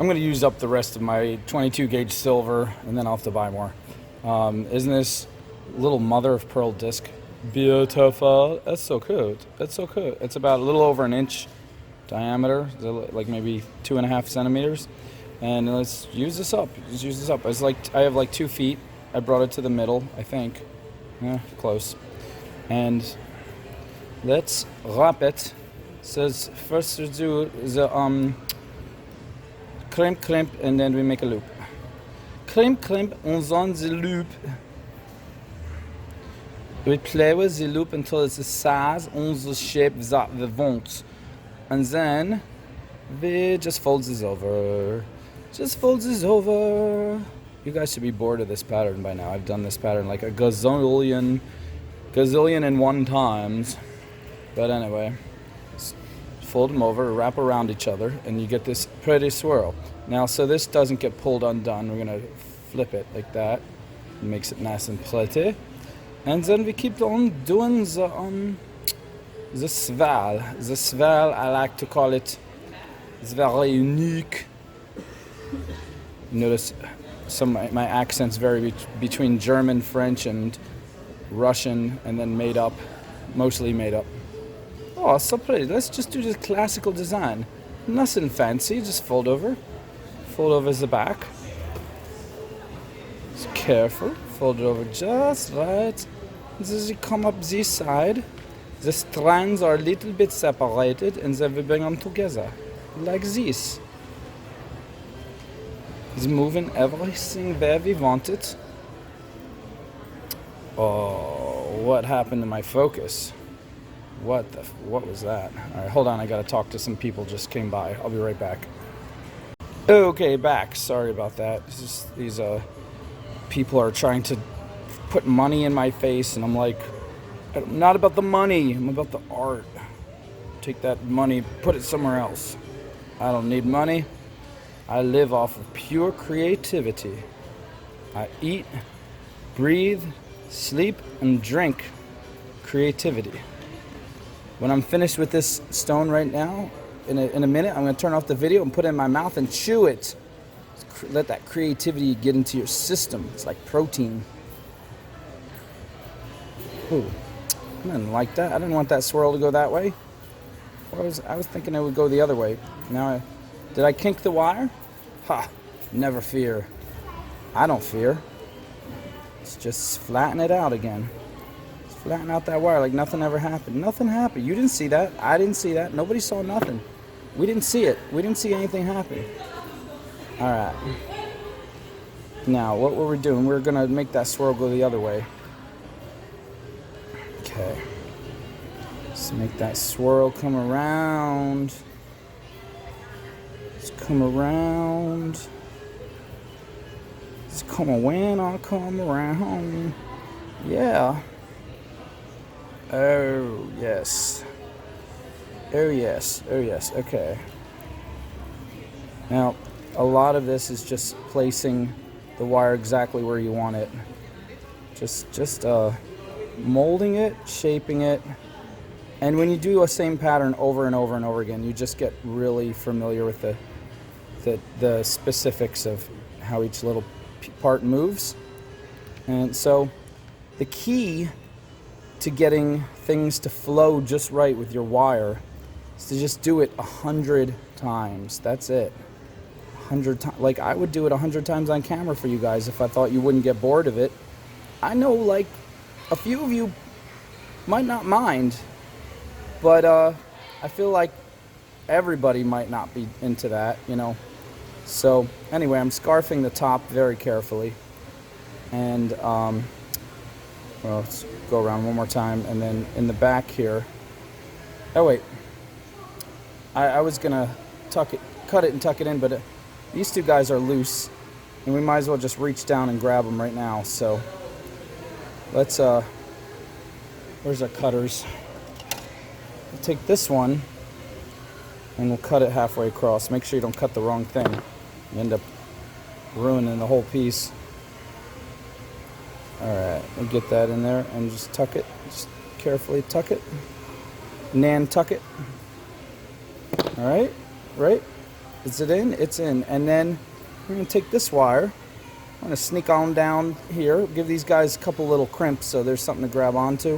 I'm going to use up the rest of my 22 gauge silver, and then I'll have to buy more. Isn't this little mother of pearl disc beautiful? That's so cute. That's so cute. It's about a little over an inch diameter, like maybe 2.5 centimeters. And let's use this up. Let's use this up. It's like I have like 2 feet. I brought it to the middle, I think. Yeah, close. And let's wrap it. Says first to do the crimp, and then we make a loop. Crimp, on the loop. We play with the loop until it's the size on the shape that we want. And then we just fold this over. Just fold this over. You guys should be bored of this pattern by now. I've done this pattern like a gazillion and one times. But anyway, fold them over, wrap around each other, and you get this pretty swirl. Now, so this doesn't get pulled undone. We're gonna flip it like that. It makes it nice and pretty. And then we keep on doing the swirl. The swirl, I like to call it, it's very unique. Notice some of my accents vary between German, French, and Russian, and then made up, mostly made up. Oh, so pretty. Let's just do the classical design. Nothing fancy, just fold over. Fold over the back. Just careful. Fold it over just right. As you come up this side, the strands are a little bit separated, and then we bring them together. Like this. It's moving everything where we want it. Oh, what happened to my focus? What was that? All right, hold on. I gotta talk to some people. Just came by. I'll be right back. Okay, back. Sorry about that. These people are trying to put money in my face, and I'm like, I'm not about the money. I'm about the art. Take that money, put it somewhere else. I don't need money. I live off of pure creativity. I eat, breathe, sleep, and drink creativity. When I'm finished with this stone right now, in a minute, I'm going to turn off the video and put it in my mouth and chew it. Let that creativity get into your system. It's like protein. Ooh, I didn't like that. I didn't want that swirl to go that way. I was thinking it would go the other way. Did I kink the wire? Ha! Never fear. I don't fear. Let's just flatten it out again. Let's flatten out that wire like nothing ever happened. Nothing happened. You didn't see that. I didn't see that. Nobody saw nothing. We didn't see it. We didn't see anything happen. All right. Now, what were we doing? We're going to make that swirl go the other way. Okay. Let's make that swirl come around. Let's come around. Let's come on when I come around. Yeah. Oh, yes. Oh, yes. Oh, yes. Okay. Now, a lot of this is just placing the wire exactly where you want it. Just molding it, shaping it. And when you do a same pattern over and over and over again, you just get really familiar with the specifics of how each little part moves. And so the key to getting things to flow just right with your wire is to just do it 100 times. That's it. 100 times. Like, I would do it 100 times on camera for you guys if I thought you wouldn't get bored of it. I know, like, a few of you might not mind, but I feel like everybody might not be into that, you know. So anyway, I'm scarfing the top very carefully, and well, let's go around one more time, and then in the back here. Oh wait, I was gonna cut it and tuck it in, but these two guys are loose, and we might as well just reach down and grab them right now. So let's where's our cutters? We'll take this one and we'll cut it halfway across. Make sure you don't cut the wrong thing. You end up ruining the whole piece. Alright, we'll get that in there and just tuck it. Just carefully tuck it. Nan tuck it. Alright, right? Is it in? It's in. And then we're going to take this wire. I'm going to sneak on down here. Give these guys a couple little crimps so there's something to grab onto.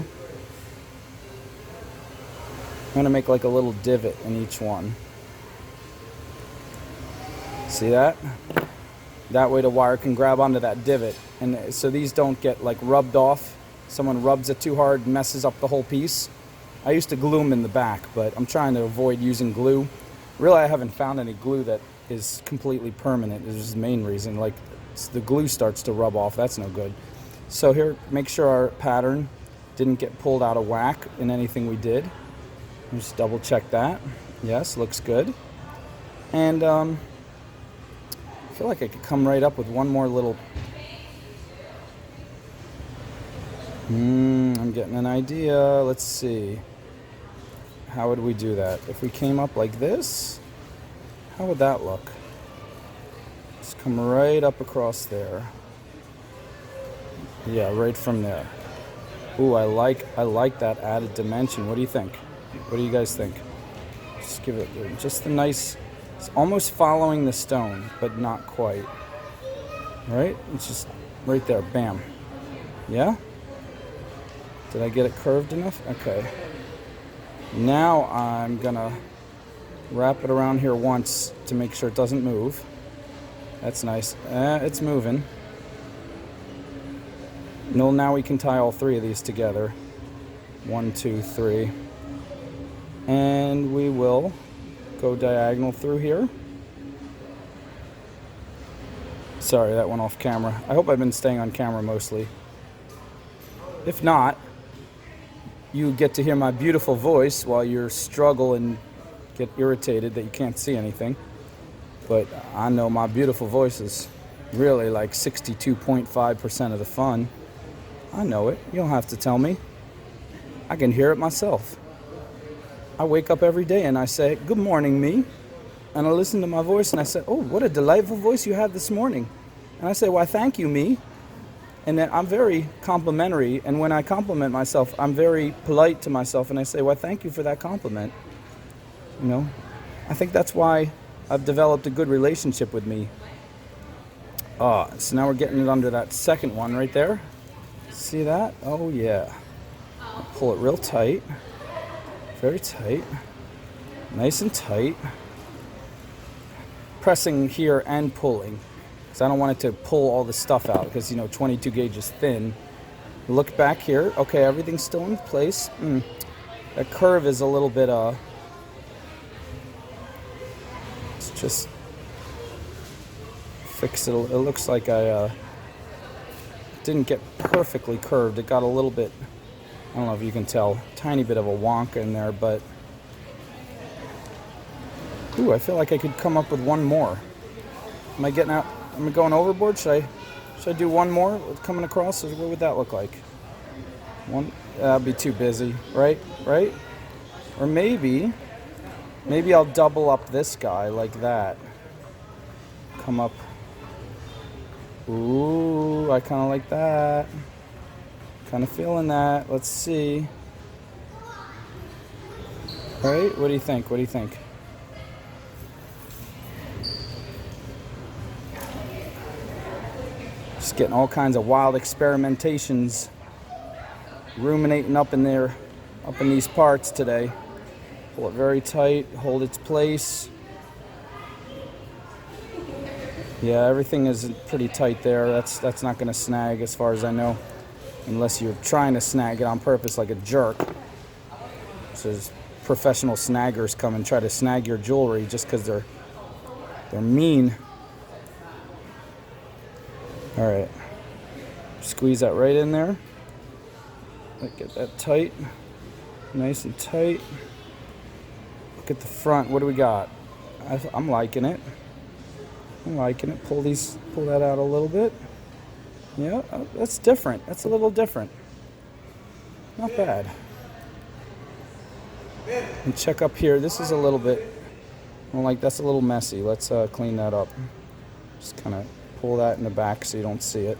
I'm going to make like a little divot in each one. See that? That way the wire can grab onto that divot. And so these don't get like rubbed off. Someone rubs it too hard, messes up the whole piece. I used to glue them in the back, but I'm trying to avoid using glue. Really, I haven't found any glue that is completely permanent. This is the main reason. Like, the glue starts to rub off. That's no good. So here, make sure our pattern didn't get pulled out of whack in anything we did. Just double check that. Yes, looks good. And I feel like I could come right up with one more little... I'm getting an idea. Let's see. How would we do that? If we came up like this, how would that look? Just come right up across there. Yeah, right from there. Ooh, I like that added dimension. What do you think? What do you guys think? Just give it just a nice... It's almost following the stone, but not quite. Right? It's just right there. Bam. Yeah? Did I get it curved enough? Okay. Now I'm gonna wrap it around here once to make sure it doesn't move. That's nice. It's moving. No, now we can tie all three of these together. 1, 2, 3. And we will go diagonal through here. Sorry, that went off camera. I hope I've been staying on camera mostly. If not, you get to hear my beautiful voice while you struggle and get irritated that you can't see anything. But I know my beautiful voice is really like 62.5% of the fun. I know it. You don't have to tell me. I can hear it myself. I wake up every day and I say, "Good morning, me." And I listen to my voice and I say, "Oh, what a delightful voice you had this morning." And I say, "Why, thank you, me." And then I'm very complimentary, and when I compliment myself, I'm very polite to myself, and I say, "Well, thank you for that compliment." You know, I think that's why I've developed a good relationship with me. So now we're getting it under that second one right there. See that? Oh, yeah. I'll pull it real tight. Very tight. Nice and tight. Pressing here and pulling. Because I don't want it to pull all the stuff out, because, you know, 22 gauge is thin. Look back here. Okay, everything's still in place. That curve is a little bit, let's just fix it. It looks like I didn't get perfectly curved. It got a little bit, I don't know if you can tell, tiny bit of a wonk in there, but ooh, I feel like I could come up with one more. Am I getting out? Am I going overboard? Should I do one more coming across? What would that look like? One? That'd be too busy, right? Right? Or maybe I'll double up this guy like that. Come up. Ooh, I kind of like that. Kind of feeling that. Let's see. Right? What do you think? What do you think? Just getting all kinds of wild experimentations, ruminating up in there, up in these parts today. Pull it very tight, hold its place. Yeah, everything is pretty tight there. That's not going to snag as far as I know, unless you're trying to snag it on purpose like a jerk. So there's professional snaggers come and try to snag your jewelry just because they're mean. All right, squeeze that right in there. Get that tight, nice and tight. Look at the front. What do we got? I'm liking it. I'm liking it. Pull that out a little bit. Yeah, that's different. That's a little different. Not bad. And check up here. This is a little bit, that's a little messy. Let's clean that up. Just kind of pull that in the back so you don't see it.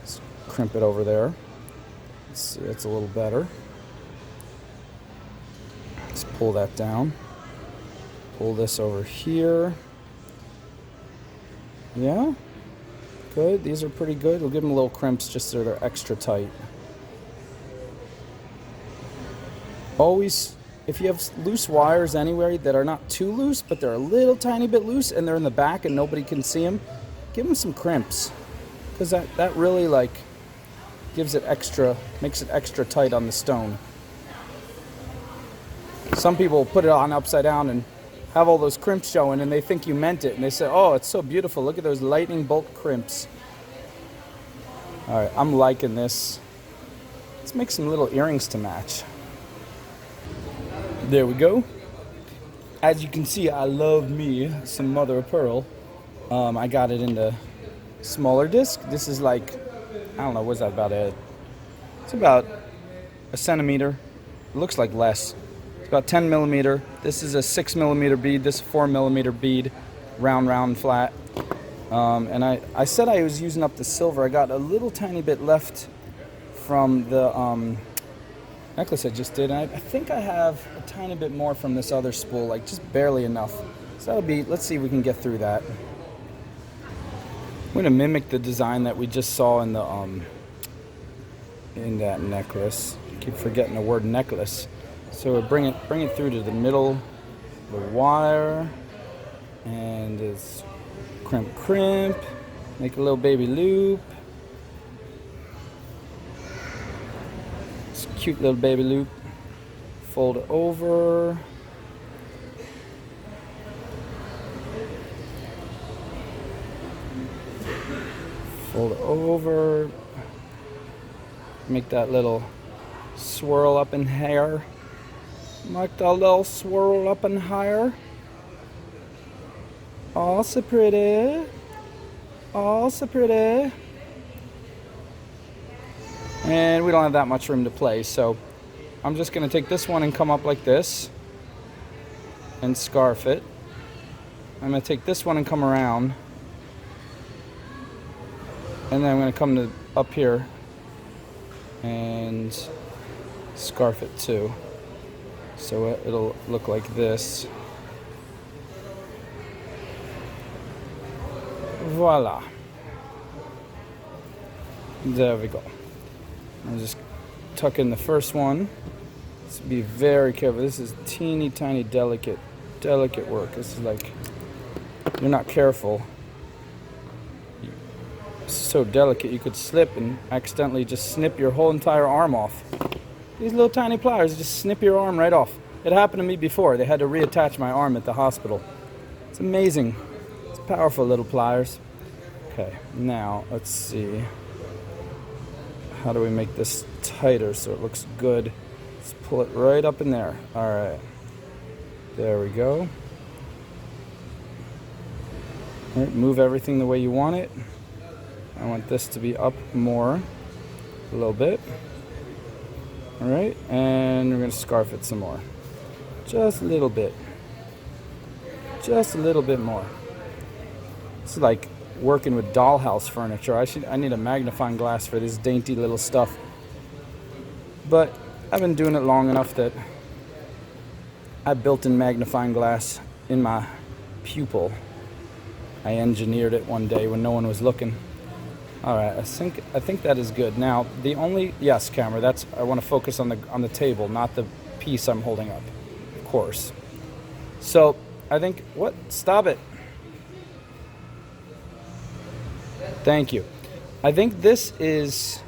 Just crimp it over there. Let's see, it's a little better. Let's pull that down. Pull this over here. Yeah, good. These are pretty good. We'll give them a little crimps just so they're extra tight. Always, if you have loose wires anywhere that are not too loose, but they're a little tiny bit loose and they're in the back and nobody can see them, give them some crimps. Because that really like gives it extra, makes it extra tight on the stone. Some people put it on upside down and have all those crimps showing and they think you meant it and they say, oh, it's so beautiful, look at those lightning bolt crimps. All right, I'm liking this. Let's make some little earrings to match. There we go. As you can see, I love me some mother of pearl. I got it in the smaller disc. This is like, I don't know, what's that about? It's about a centimeter. It looks like less. It's about 10 millimeter. This is a 6 millimeter bead. This is a 4 millimeter bead, round, flat. And I said I was using up the silver. I got a little tiny bit left from the necklace I just did. And I think I have a tiny bit more from this other spool, like just barely enough. So that'll be, let's see if we can get through that. I'm going to mimic the design that we just saw in the in that necklace. I keep forgetting the word necklace. So bring it through to the middle, the wire, and it's crimp, make a little baby loop. It's a cute little baby loop. Fold it over. Fold it over. Make that little swirl up in hair. Make that little swirl up in hair. Oh, so pretty. Oh, so pretty. And we don't have that much room to play, so I'm just going to take this one and come up like this and scarf it. I'm going to take this one and come around. And then I'm going to come to up here and scarf it too. So it'll look like this. Voila. There we go. I'll just tuck in the first one. Let's be very careful. This is teeny tiny delicate work. This is like, you're not careful. It's so delicate you could slip and accidentally just snip your whole entire arm off. These little tiny pliers just snip your arm right off. It happened to me before. They had to reattach my arm at the hospital. It's amazing. It's powerful little pliers. Okay, now let's see. How do we make this tighter so it looks good? Let's pull it right up in there. All right. There we go. All right, move everything the way you want it. I want this to be up more, a little bit. All right, and we're gonna scarf it some more. Just a little bit. Just a little bit more. It's like working with dollhouse furniture. I need a magnifying glass for this dainty little stuff. But I've been doing it long enough that I built in magnifying glass in my pupil. I engineered it one day when no one was looking. All right, I think that is good. Now, the only, yes, camera, that's, I want to focus on the table, not the piece I'm holding up, of course. So, I think, what? Stop it. Thank you. I think this is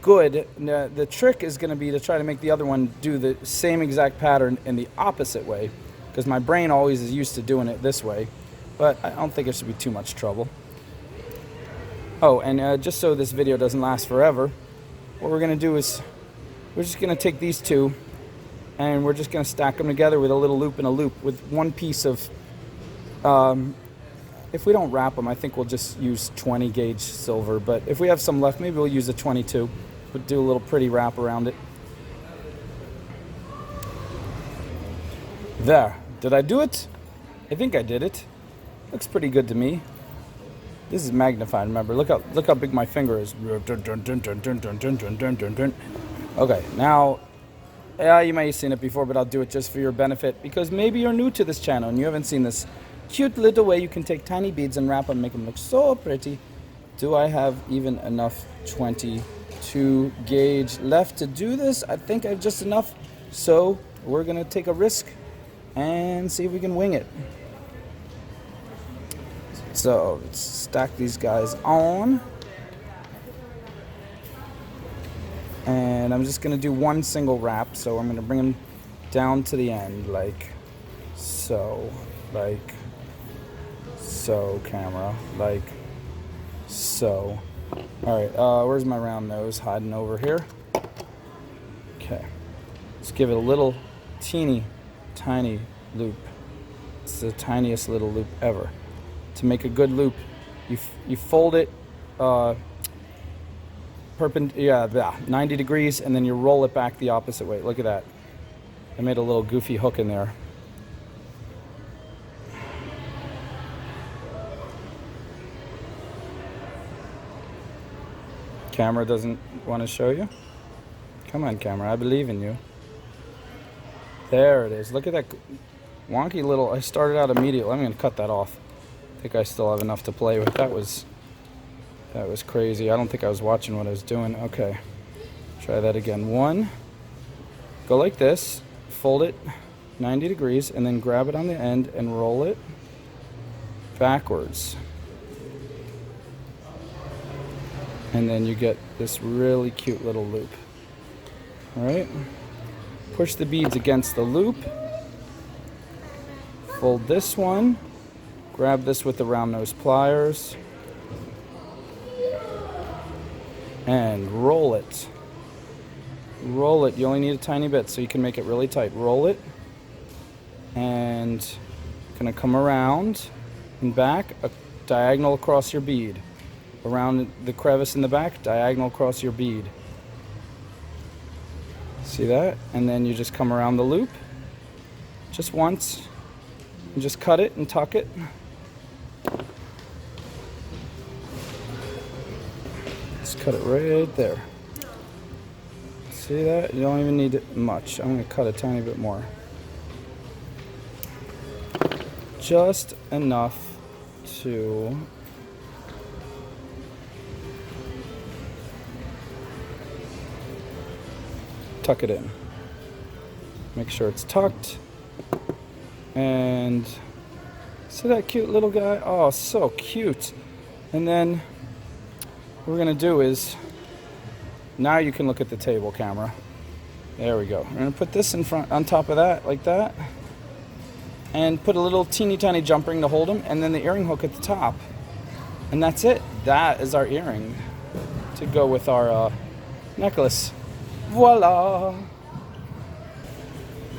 good. The trick is going to be to try to make the other one do the same exact pattern in the opposite way, because my brain always is used to doing it this way, but I don't think it should be too much trouble. Oh, and just so this video doesn't last forever, what we're going to do is we're just going to take these two and we're just going to stack them together with a little loop and a loop with one piece of, if we don't wrap them, I think we'll just use 20 gauge silver, but if we have some left, maybe we'll use a 22. We'll do a little pretty wrap around it. There. Did I do it? I think I did it. Looks pretty good to me. This is magnified, remember. Look how big my finger is. Okay, now Yeah, you may have seen it before, but I'll do it just for your benefit because maybe you're new to this channel and you haven't seen this cute little way you can take tiny beads and wrap them, make them look so pretty. Do I have even enough 22 gauge left to do this? I think I have just enough. So we're gonna take a risk and see if we can wing it. So let's stack these guys on. And I'm just gonna do one single wrap. So I'm gonna bring them down to the end like so, camera, like so. All right, where's my round nose? Hiding over here. Okay, let's give it a little teeny tiny loop. It's the tiniest little loop ever. To make a good loop, you fold it 90 degrees, and then you roll it back the opposite way. Look at that. I made a little goofy hook in there. Camera doesn't want to show you? Come on, camera, I believe in you. There it is. Look at that wonky little, I started out immediately. I'm going to cut that off. I think I still have enough to play with. That was crazy. I don't think I was watching what I was doing. Okay, try that again. One, go like this, fold it 90 degrees, and then grab it on the end and roll it backwards. And then you get this really cute little loop. All right, push the beads against the loop, fold this one, grab this with the round nose pliers, and roll it. Roll it. You only need a tiny bit so you can make it really tight. Roll it, and gonna come around and back, a diagonal across your bead. Around the crevice in the back, diagonal across your bead. See that? And then you just come around the loop just once and just cut it and tuck it. Just cut it right there. See that? You don't even need it much. I'm going to cut a tiny bit more. Just enough to tuck it in. Make sure it's tucked. And see that cute little guy? Oh, so cute. And then what we're gonna do is, now you can look at the table, camera. There we go. We're gonna put this in front, on top of that, like that. And put a little teeny tiny jump ring to hold them, and then the earring hook at the top. And that's it. That is our earring to go with our necklace. Voila!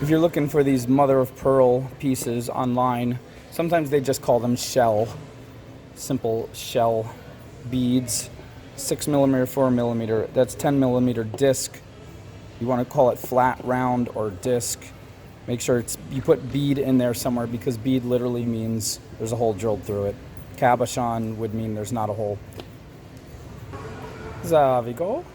If you're looking for these mother of pearl pieces online, sometimes they just call them shell, simple shell beads, 6mm, 4mm. That's 10mm disc. You want to call it flat, round, or disc. Make sure you put bead in there somewhere, because bead literally means there's a hole drilled through it. Cabochon would mean there's not a hole. There we go.